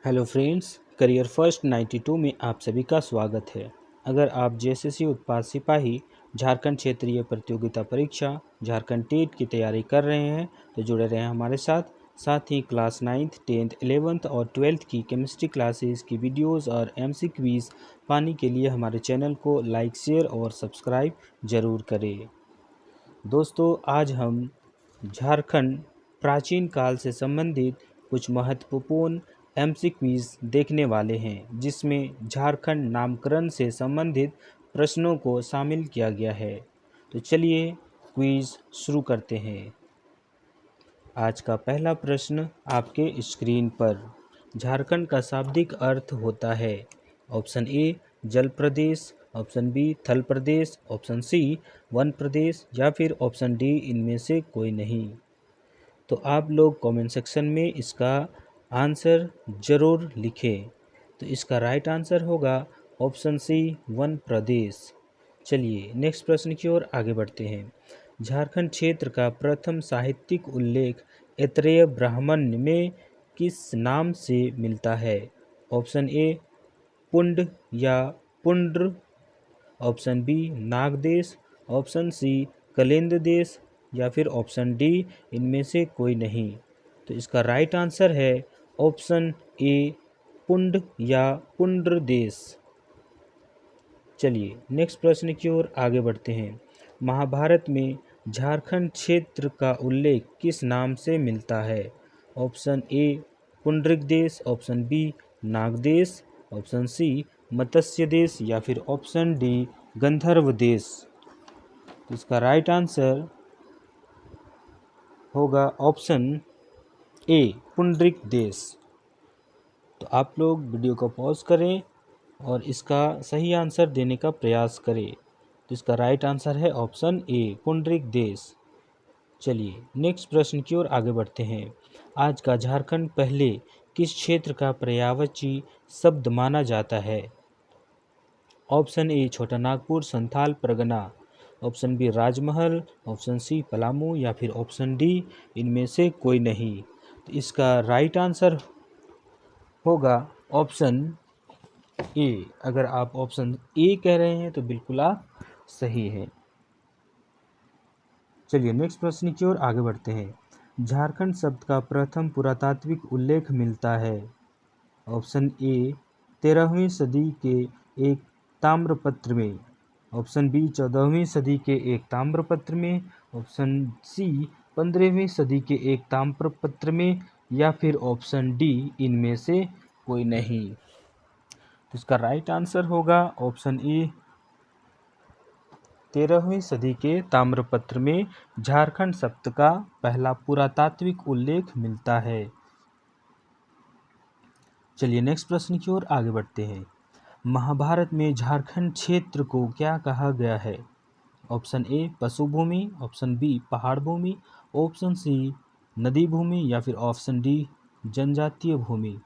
Hello friends, career first 92 में आप सभी का स्वागत है। अगर आप जेएसएससी उत्पाद सिपाही झारखंड क्षेत्रीय प्रतियोगिता परीक्षा झारखंड टेट की तैयारी कर रहे हैं तो जुड़े रहें हमारे साथ ही क्लास 9th 10th 11th और 12th की केमिस्ट्री क्लासेस की वीडियोस और एमसी क्विज़ पाने के लिए हमारे चैनल को लाइक शेयर और सब्सक्राइब ज़रूर करें। दोस्तों, आज हम झारखंड प्राचीन काल से संबंधित कुछ महत्वपूर्ण एमसी क्विज़ देखने वाले हैं, जिसमें झारखंड नामकरण से संबंधित प्रश्नों को शामिल किया गया है। तो चलिए क्विज़ शुरू करते हैं। आज का पहला प्रश्न आपके स्क्रीन पर। झारखंड का शाब्दिक अर्थ होता है। ऑप्शन ए जल प्रदेश, ऑप्शन बी थल प्रदेश, ऑप्शन सी वन प्रदेश या फिर ऑप्शन डी इनमें से कोई नहीं। तो आप लोग कमेंट सेक्शन में इसका आंसर ज़रूर लिखें। तो इसका राइट आंसर होगा ऑप्शन सी वन प्रदेश। चलिए नेक्स्ट प्रश्न की ओर आगे बढ़ते हैं। झारखंड क्षेत्र का प्रथम साहित्यिक उल्लेख ऐत्रेय ब्राह्मण में किस नाम से मिलता है? ऑप्शन ए पुंड या Pundra, option B Nagdesh, option C Kalind Desh या फिर ऑप्शन डी इनमें से कोई नहीं। तो इसका राइट आंसर है ऑप्शन ए पुंड या पुंड्र देश। चलिए नेक्स्ट प्रश्न की ओर आगे बढ़ते हैं। महाभारत में झारखंड क्षेत्र का उल्लेख किस नाम से मिलता है? ऑप्शन ए पुंडरिक देश, ऑप्शन बी नागदेश, ऑप्शन सी मत्स्य देश या फिर ऑप्शन डी गंधर्व देश। तो इसका राइट आंसर होगा ऑप्शन ए पुंडरिक देश। तो आप लोग वीडियो को पॉज करें और इसका सही आंसर देने का प्रयास करें। तो इसका राइट आंसर है ऑप्शन ए पुंडरिक देश। चलिए नेक्स्ट प्रश्न की ओर आगे बढ़ते हैं। आज का झारखंड पहले किस क्षेत्र का पर्यायवाची शब्द माना जाता है? ऑप्शन ए छोटा नागपुर संथाल परगना, ऑप्शन बी राजमहल, ऑप्शन सी पलामू या फिर ऑप्शन डी इनमें से कोई नहीं। तो इसका राइट आंसर होगा ऑप्शन ए। अगर आप ऑप्शन ए कह रहे हैं तो बिल्कुल आप सही हैं। चलिए नेक्स्ट प्रश्न की ओर आगे बढ़ते हैं। झारखंड शब्द का प्रथम पुरातात्विक उल्लेख मिलता है। ऑप्शन ए 13वीं सदी के एक ताम्रपत्र में, ऑप्शन बी 14वीं सदी के एक ताम्रपत्र में, ऑप्शन सी 15वीं सदी के एक ताम्रपत्र में या फिर ऑप्शन डी इनमें से कोई नहीं। तो इसका राइट आंसर होगा ऑप्शन ए 13वीं सदी के ताम्रपत्र में झारखंड शब्द का पहला पुरातात्विक उल्लेख मिलता है। चलिए नेक्स्ट प्रश्न की ओर आगे बढ़ते हैं। महाभारत में झारखंड क्षेत्र को क्या कहा गया है? ऑप्शन ए पशु भूमि, ऑप्शन बी पहाड़ भूमि, ऑप्शन सी नदी भूमि या फिर ऑप्शन डी जनजातीय भूमि।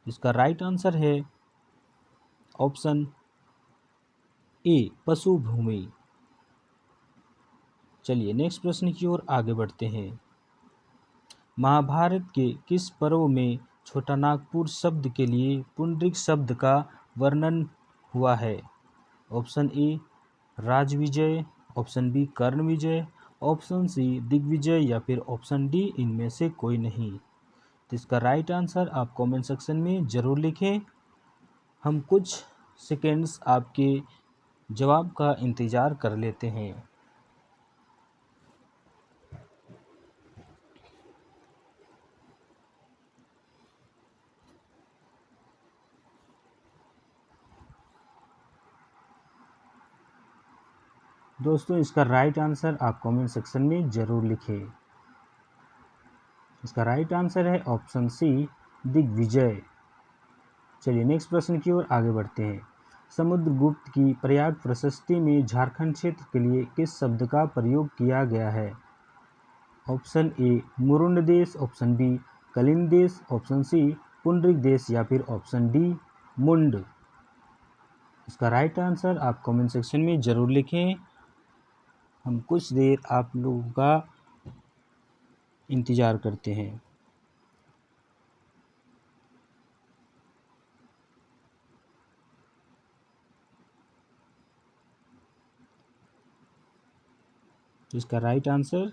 इसका राइट आंसर है ऑप्शन ए पशु भूमि। चलिए नेक्स्ट प्रश्न की ओर आगे बढ़ते हैं। महाभारत के किस पर्व में छोटा नागपुर शब्द के लिए पुंडरिक शब्द का वर्णन हुआ है? Option A Rajvijay, option B Karna Vijay, option C Digvijay या फिर ऑप्शन डी इनमें से कोई नहीं। तो इसका राइट आंसर आप कमेंट सेक्शन में ज़रूर लिखें। हम कुछ सेकेंड्स आपके जवाब का इंतज़ार कर लेते हैं। दोस्तों, इसका राइट आंसर आप कमेंट सेक्शन में ज़रूर लिखें। इसका राइट आंसर है ऑप्शन सी दिग्विजय। चलिए नेक्स्ट प्रश्न की ओर आगे बढ़ते हैं। समुद्रगुप्त की प्रयाग प्रशस्ति में झारखंड क्षेत्र के लिए किस शब्द का प्रयोग किया गया है? ऑप्शन ए मुरुंड देश, ऑप्शन बी कलिंद देश, ऑप्शन सी पुंडरिक देश या फिर ऑप्शन डी मुंड। इसका राइट आंसर आप कमेंट सेक्शन में ज़रूर लिखें। हम कुछ देर आप लोगों का इंतज़ार करते हैं। तो इसका राइट आंसर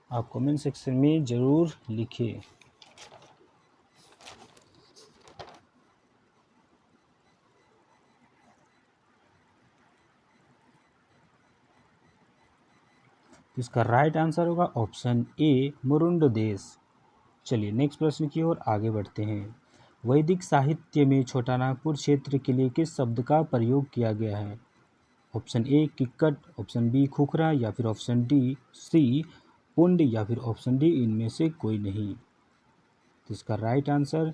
आप कमेंट सेक्शन में ज़रूर लिखिए। इसका राइट आंसर होगा ऑप्शन ए मुरुंड देश। चलिए नेक्स्ट प्रश्न की ओर आगे बढ़ते हैं। वैदिक साहित्य में छोटा नागपुर क्षेत्र के लिए किस शब्द का प्रयोग किया गया है? Option A Kikkat, option B Khukhra या फिर ऑप्शन डी सी पुंड या फिर ऑप्शन डी इनमें से कोई नहीं। तो इसका राइट आंसर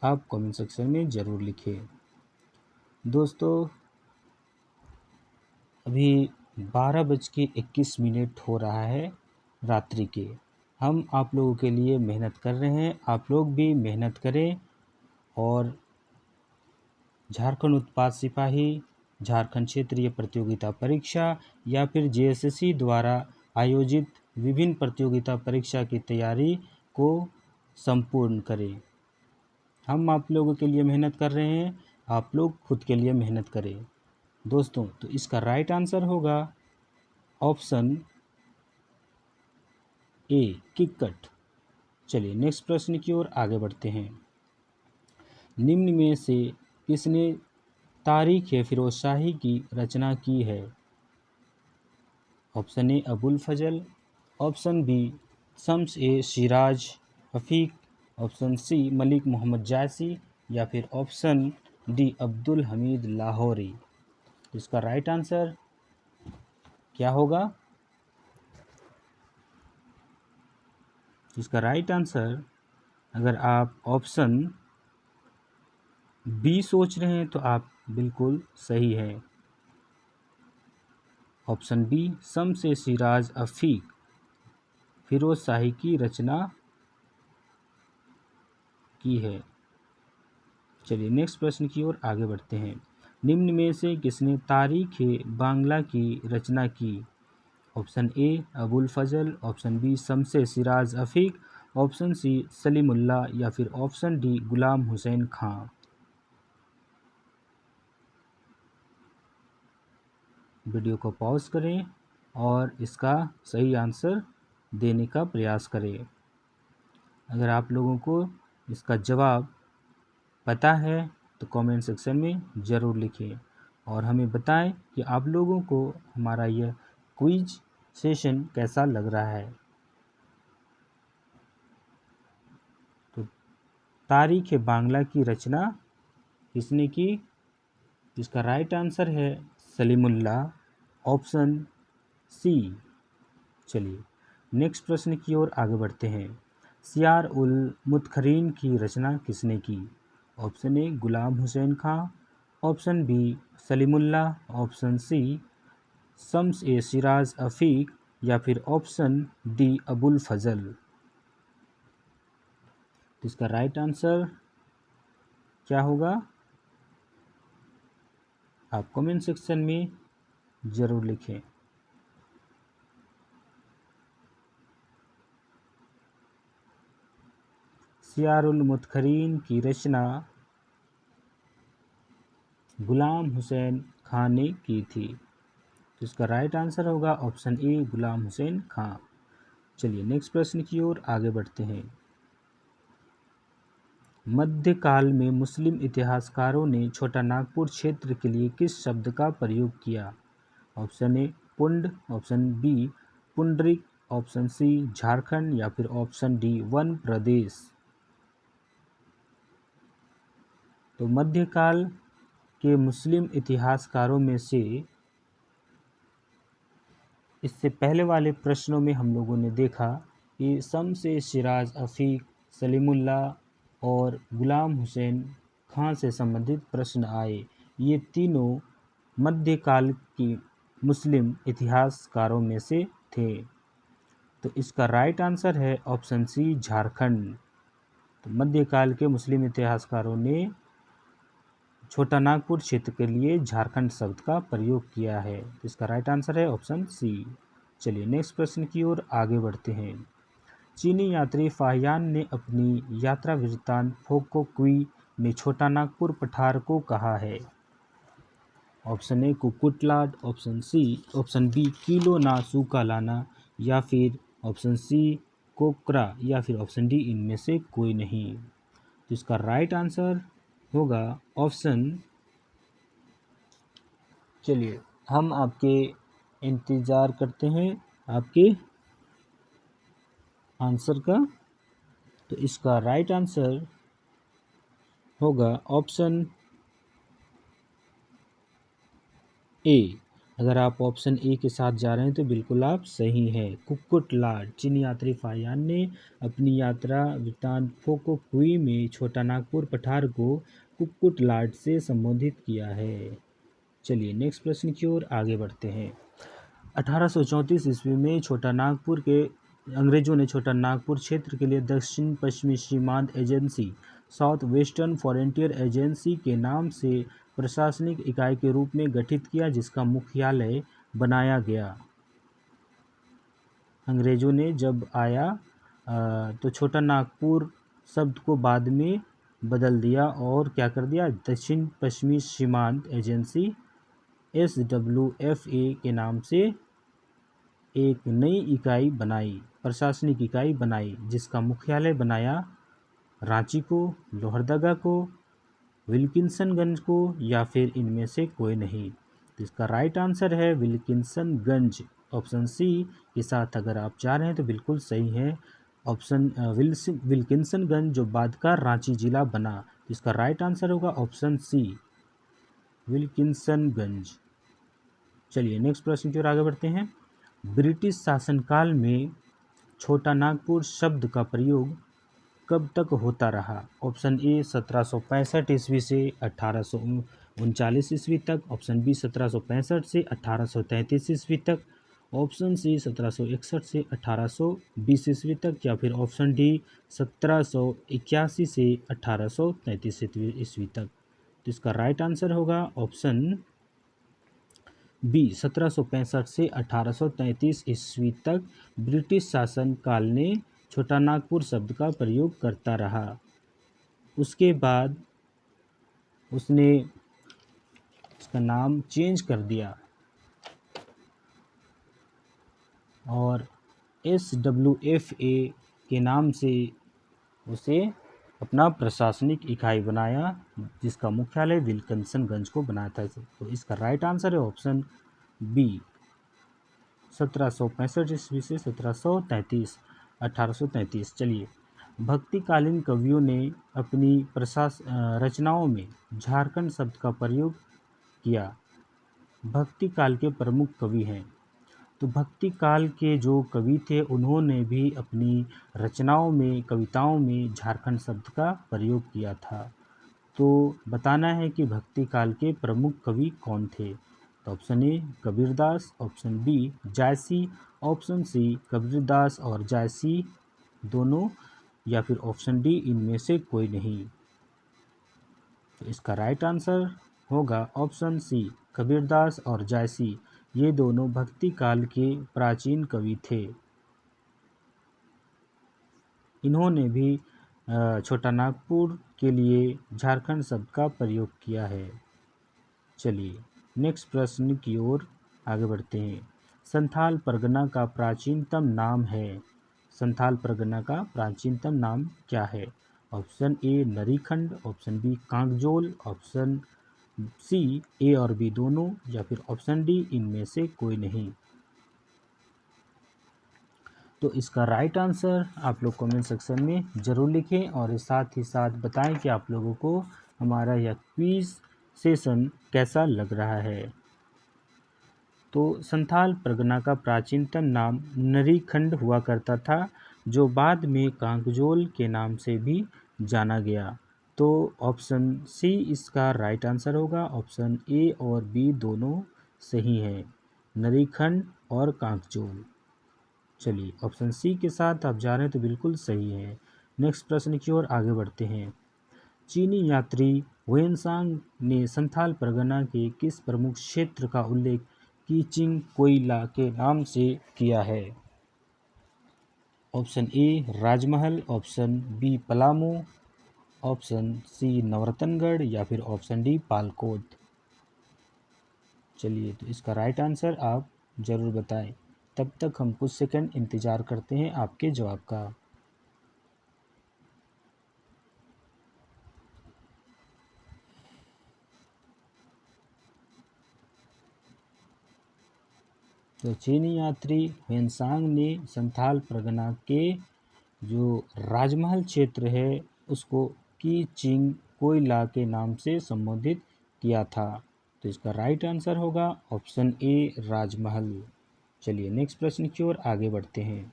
आप कमेंट सेक्शन में ज़रूर लिखिए। दोस्तों अभी 12:21 हो रहा है रात्रि के। हम आप लोगों के लिए मेहनत कर रहे हैं, आप लोग भी मेहनत करें और झारखंड उत्पाद सिपाही, झारखंड क्षेत्रीय प्रतियोगिता परीक्षा या फिर जेएसएससी द्वारा आयोजित विभिन्न प्रतियोगिता परीक्षा की तैयारी को संपूर्ण करें। हम आप लोगों के लिए मेहनत कर रहे हैं, आप लोग खुद के लिए मेहनत करें। दोस्तों तो इसका राइट आंसर होगा ऑप्शन ए किक्कट। चलिए नेक्स्ट प्रश्न की ओर आगे बढ़ते हैं। निम्न में से किसने तारीख फिरोज शाही की रचना की है? Option A Abul Fazal, option B Shams e Siraj Rafiq, option C Malik Muhammad Jayasi या फिर ऑप्शन डी अब्दुल हमीद लाहौरी। इसका राइट आंसर क्या होगा? इसका राइट आंसर अगर आप ऑप्शन बी सोच रहे हैं तो आप बिल्कुल सही है। ऑप्शन बी शम्स ए सिराज रफ़ीक फिरोज शाही की रचना की है। चलिए नेक्स्ट प्रश्न की ओर आगे बढ़ते हैं। निम्न में से किसने तारीख बांग्ला की रचना की? Option A Abul Fazal, option B Shams e Siraj Rafiq, option C Salimullah या फिर option D Ghulam Hussain Khan. Video को पॉज करें और इसका सही आंसर देने का प्रयास करें। अगर आप लोगों को इसका जवाब पता है तो कमेंट सेक्शन में ज़रूर लिखें और हमें बताएं कि आप लोगों को हमारा यह क्विज सेशन कैसा लग रहा है। तो तारीख बांग्ला की रचना किसने की? इसका राइट आंसर है सलीमुल्लाह, ऑप्शन सी। चलिए नेक्स्ट प्रश्न की ओर आगे बढ़ते हैं। सियार उल मुतखरीन की रचना किसने की? Option A Ghulam Hussain Khan, option B Salimullah, option C Shams e Siraj Rafiq या फिर ऑप्शन डी अबुल फजल। तो इसका राइट आंसर क्या होगा? आप कमेंट सेक्शन में ज़रूर लिखें। सियारुल मुतखरीन की रचना गुलाम हुसैन खां ने की थी। तो इसका राइट आंसर होगा ऑप्शन ए गुलाम हुसैन खां। चलिए नेक्स्ट प्रश्न की ओर आगे बढ़ते हैं। मध्यकाल में मुस्लिम इतिहासकारों ने छोटा नागपुर क्षेत्र के लिए किस शब्द का प्रयोग किया? Option A Pund, option B Pundrik, option C Jharkhand या फिर ऑप्शन डी वन प्रदेश। तो मध्यकाल के मुस्लिम इतिहासकारों में से इससे पहले वाले प्रश्नों में हम लोगों ने देखा कि शम्स ए सिराज रफ़ीक, सलीमुल्लाह और गुलाम हुसैन खां से संबंधित प्रश्न आए। ये तीनों मध्यकाल की मुस्लिम इतिहासकारों में से थे। तो इसका राइट आंसर है ऑप्शन सी झारखंड। तो मध्यकाल के मुस्लिम इतिहासकारों ने छोटा नागपुर क्षेत्र के लिए झारखंड शब्द का प्रयोग किया है। इसका राइट आंसर है ऑप्शन सी। चलिए नेक्स्ट प्रश्न की ओर आगे बढ़ते हैं। चीनी यात्री फाहियान ने अपनी यात्रा वृत्तांत फोको क्वी में छोटा नागपुर पठार को कहा है। Option A Kukkutlat, option B किलो ना सूखा लाना, या फिर ऑप्शन सी कोकरा, या फिर ऑप्शन डी इनमें से कोई नहीं। तो इसका राइट आंसर होगा ऑप्शन, चलिए हम आपके इंतज़ार करते हैं आपके आंसर का। तो इसका राइट आंसर होगा ऑप्शन ए। अगर आप ऑप्शन ए के साथ जा रहे हैं तो बिल्कुल आप सही हैं। कुक्कुटलाट चीनी यात्री फाहियान ने अपनी यात्रा वृत्तांत फोको कुई में छोटा नागपुर पठार को कुक्कुटलाट से संबोधित किया है। चलिए नेक्स्ट प्रश्न की ओर आगे बढ़ते हैं। 1834 ईस्वी में छोटा नागपुर के अंग्रेजों ने छोटा नागपुर क्षेत्र के लिए दक्षिण पश्चिमी सीमांत agency south western frontier agency के नाम से प्रशासनिक इकाई के रूप में गठित किया, जिसका मुख्यालय बनाया गया। अंग्रेजों ने जब आया तो छोटा नागपुर शब्द को बाद में बदल दिया और क्या कर दिया, दक्षिण पश्चिमी सीमांत एजेंसी SWFA के नाम से एक नई इकाई बनाई, प्रशासनिक इकाई बनाई, जिसका मुख्यालय बनाया रांची को, लोहरदगा को, विल्किंसनगंज को, या फिर इनमें से कोई नहीं। तो इसका राइट आंसर है विल्किंसनगंज। ऑप्शन सी के साथ अगर आप जा रहे हैं तो बिल्कुल सही है। ऑप्शन विल्किंसनगंज जो बाद का रांची जिला बना। तो इसका राइट आंसर होगा ऑप्शन सी विल्किंसनगंज। चलिए नेक्स्ट प्रश्न की ओर आगे बढ़ते हैं। ब्रिटिश शासनकाल में छोटा नागपुर शब्द का प्रयोग कब तक होता रहा। ऑप्शन ए 1765 ईस्वी से 1839 ईस्वी तक, ऑप्शन बी 1765 से 1833 ईस्वी तक, ऑप्शन सी 1761 से 1820 ईस्वी तक, या फिर ऑप्शन डी 1781 से 1833 ईस्वी तक। तो इसका राइट आंसर होगा ऑप्शन बी 1765 से 1833 ईस्वी तक ब्रिटिश शासन काल ने छोटा नागपुर शब्द का प्रयोग करता रहा। उसके बाद उसने इसका नाम चेंज कर दिया और SWFA के नाम से उसे अपना प्रशासनिक इकाई बनाया, जिसका मुख्यालय विल्किंसनगंज को बनाया था। तो इसका राइट आंसर है ऑप्शन बी 1765 ईस्वी से 1733 1833। चलिए भक्तिकालीन कवियों ने अपनी रचनाओं में झारखंड शब्द का प्रयोग किया। भक्ति काल के प्रमुख कवि हैं। तो भक्ति काल के जो कवि थे उन्होंने भी अपनी रचनाओं में, कविताओं में झारखंड शब्द का प्रयोग किया था। तो बताना है कि भक्ति काल के प्रमुख कवि कौन थे। तो option A Kabirdas, option B Jayasi, option C Kabirdas और जायसी दोनों, या फिर ऑप्शन डी इनमें से कोई नहीं। तो इसका राइट आंसर होगा ऑप्शन सी कबीरदास और जायसी। ये दोनों भक्ति काल के प्राचीन कवि थे। इन्होंने भी छोटा नागपुर के लिए झारखंड शब्द का प्रयोग किया है। चलिए नेक्स्ट प्रश्न की ओर आगे बढ़ते हैं। संथाल परगना का प्राचीनतम नाम है। संथाल परगना का प्राचीनतम नाम क्या है। Option A Narikhand, option B Kangjol, option C A और बी दोनों, या फिर ऑप्शन डी इनमें से कोई नहीं। तो इसका राइट आंसर आप लोग कमेंट सेक्शन में ज़रूर लिखें और साथ ही साथ बताएं कि आप लोगों को हमारा यह क्विज़ सेशन कैसा लग रहा है। तो संथाल परगना का प्राचीनतम नाम नरीखंड हुआ करता था, जो बाद में कांगजोल के नाम से भी जाना गया। तो ऑप्शन सी इसका राइट आंसर होगा। ऑप्शन ए और बी दोनों सही हैं, नरीखंड और कांगजोल। चलिए ऑप्शन सी के साथ आप जा रहे हैं तो बिल्कुल सही है। नेक्स्ट प्रश्न की ओर आगे बढ़ते हैं। चीनी यात्री हुएनसांग ने संथाल परगना के किस प्रमुख क्षेत्र का उल्लेख कीचिंग कोयला के नाम से किया है। Option A Rajmahal, option B Palamu, option C Navratangarh, या फिर ऑप्शन डी पालकोट। चलिए, तो इसका राइट आंसर आप ज़रूर बताएं। तब तक हम कुछ सेकंड इंतज़ार करते हैं आपके जवाब का। तो चीनी यात्री ह्वेनसांग ने संथाल परगना के जो राजमहल क्षेत्र है उसको की चिंग कोयला के नाम से संबोधित किया था। तो इसका राइट आंसर होगा ऑप्शन ए राजमहल। चलिए नेक्स्ट प्रश्न की ओर आगे बढ़ते हैं।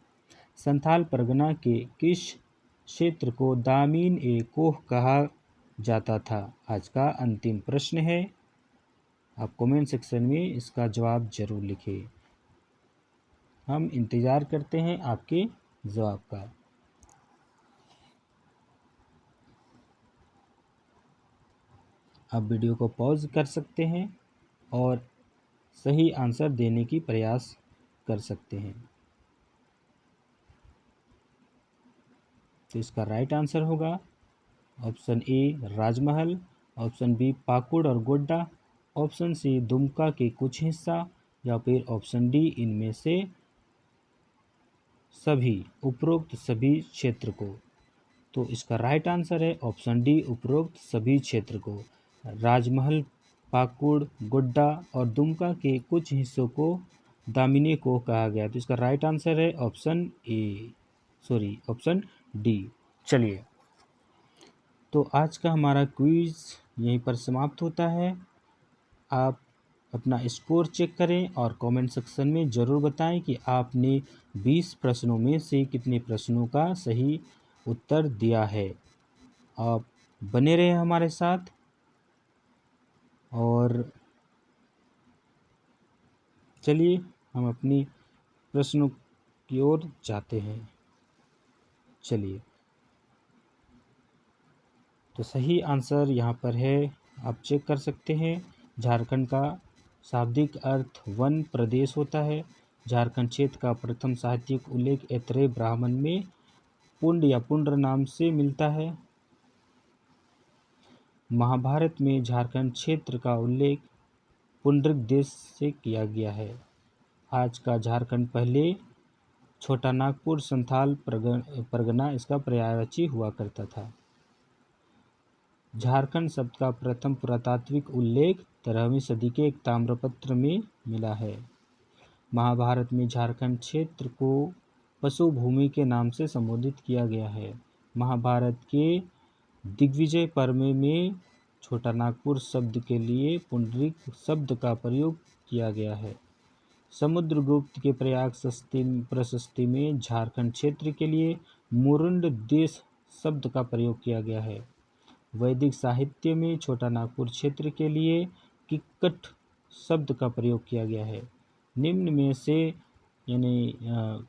संथाल परगना के किस क्षेत्र को दामिन ए कोह कहा जाता था? आज का अंतिम प्रश्न है। आप कमेंट सेक्शन में इसका जवाब जरूर लिखें। हम इंतज़ार करते हैं आपके जवाब का। आप वीडियो को पॉज कर सकते हैं और सही आंसर देने की प्रयास कर सकते हैं। तो इसका राइट आंसर होगा option A Rajmahal, option B Pakur और गोड्डा, ऑप्शन सी दुमका के कुछ हिस्सा, या फिर ऑप्शन डी इनमें से सभी, उपरोक्त सभी क्षेत्र को। तो इसका राइट आंसर है ऑप्शन डी उपरोक्त सभी क्षेत्र को। राजमहल, पाकुड़, गोड्डा और दुमका के कुछ हिस्सों को दामिनी को कहा गया। तो इसका राइट आंसर है ऑप्शन डी। चलिए, तो आज का हमारा क्विज यहीं पर समाप्त होता है। आप अपना स्कोर चेक करें और कमेंट सेक्शन में ज़रूर बताएं कि आपने 20 प्रश्नों में से कितने प्रश्नों का सही उत्तर दिया है। आप बने रहे हमारे साथ और चलिए हम अपनी प्रश्नों की ओर जाते हैं। चलिए, तो सही आंसर यहाँ पर है, आप चेक कर सकते हैं। झारखंड का शाब्दिक अर्थ वन प्रदेश होता है। झारखंड क्षेत्र का प्रथम साहित्यिक उल्लेख ऐतरेय ब्राह्मण में पुंड या पुंड्र नाम से मिलता है। महाभारत में झारखंड क्षेत्र का उल्लेख पुंडरिक देश से किया गया है। आज का झारखंड पहले छोटा नागपुर संथाल परगना इसका पर्यायवाची हुआ करता था। झारखंड शब्द का प्रथम पुरातात्विक उल्लेख 13वीं सदी के एक ताम्रपत्र में मिला है। महाभारत में झारखंड क्षेत्र को पशु भूमि के नाम से संबोधित किया गया है। महाभारत के दिग्विजय पर्व में छोटा नागपुर शब्द के लिए पुंडरिक शब्द का प्रयोग किया गया है। समुद्रगुप्त के प्रयाग प्रशस्ति में झारखंड क्षेत्र के लिए मुरुंड देश शब्द का प्रयोग किया गया है। वैदिक साहित्य में छोटा नागपुर क्षेत्र के लिए किक्कट शब्द का प्रयोग किया गया है। निम्न में से यानी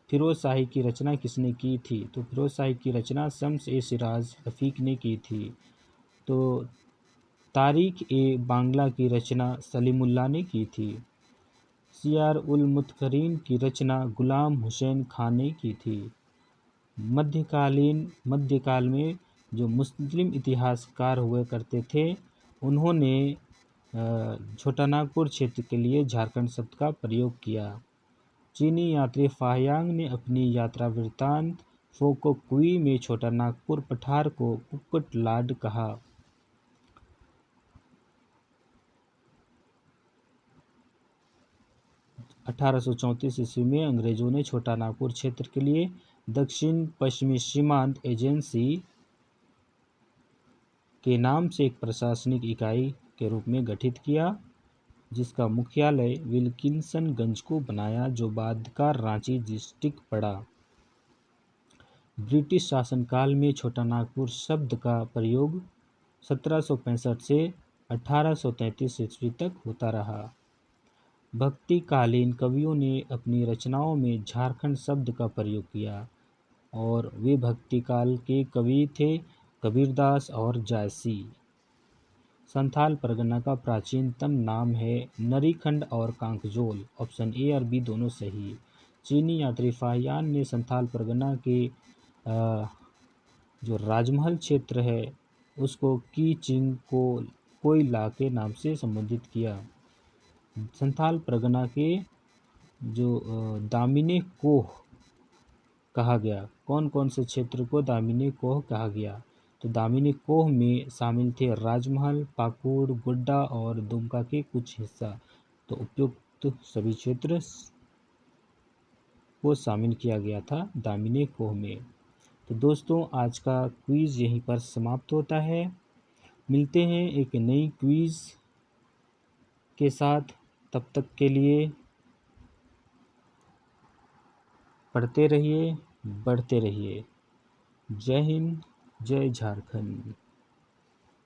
फिरोज शाही की रचना किसने की थी? तो फिरोज शाही की रचना शम्स ए सिराज रफ़ीक ने की थी। तो तारीख ए बांग्ला की रचना सलीमुल्लाह ने की थी। सियार उल मुतकरीन की रचना गुलाम हुसैन खान ने की थी। मध्यकाल में जो मुस्लिम इतिहासकार हुए करते थे उन्होंने छोटा नागपुर क्षेत्र के लिए झारखंड शब्द का प्रयोग किया। चीनी यात्री फाहयांग ने अपनी यात्रा वृत्तांत फोको कुई में छोटा नागपुर पठार को कुक्कुट लाड कहा। 1834 ईस्वी में अंग्रेजों ने छोटा नागपुर क्षेत्र के लिए दक्षिण पश्चिमी सीमांत एजेंसी के नाम से एक प्रशासनिक इकाई के रूप में गठित किया, जिसका मुख्यालय विल्किंसनगंज को बनाया, जो बाद का रांची डिस्ट्रिक्ट पड़ा। ब्रिटिश शासनकाल में छोटा नागपुर शब्द का प्रयोग 1765 से 1833 ईस्वी तक होता रहा। भक्तिकालीन कवियों ने अपनी रचनाओं में झारखंड शब्द का प्रयोग किया और वे भक्ति काल के कवि थे कबीरदास और जायसी। संथाल परगना का प्राचीनतम नाम है नरीखंड और कांकजोल। ऑप्शन ए और बी दोनों सही। चीनी यात्री फाहियान ने संथाल परगना के जो राजमहल क्षेत्र है उसको की चिंग को कोयला के नाम से संबोधित किया। संथाल परगना के जो दामिनी कोह कहा गया, कौन कौन से क्षेत्र को दामिनी कोह कहा गया? तो दामिनी कोह में शामिल थे राजमहल, पाकुड़, गोड्डा और दुमका के कुछ हिस्सा। तो उपयुक्त सभी क्षेत्र को शामिल किया गया था दामिनी कोह में। तो दोस्तों, आज का क्विज़ यहीं पर समाप्त होता है। मिलते हैं एक नई क्विज़ के साथ। तब तक के लिए पढ़ते रहिए, बढ़ते रहिए। जय हिंद, जय झारखंड।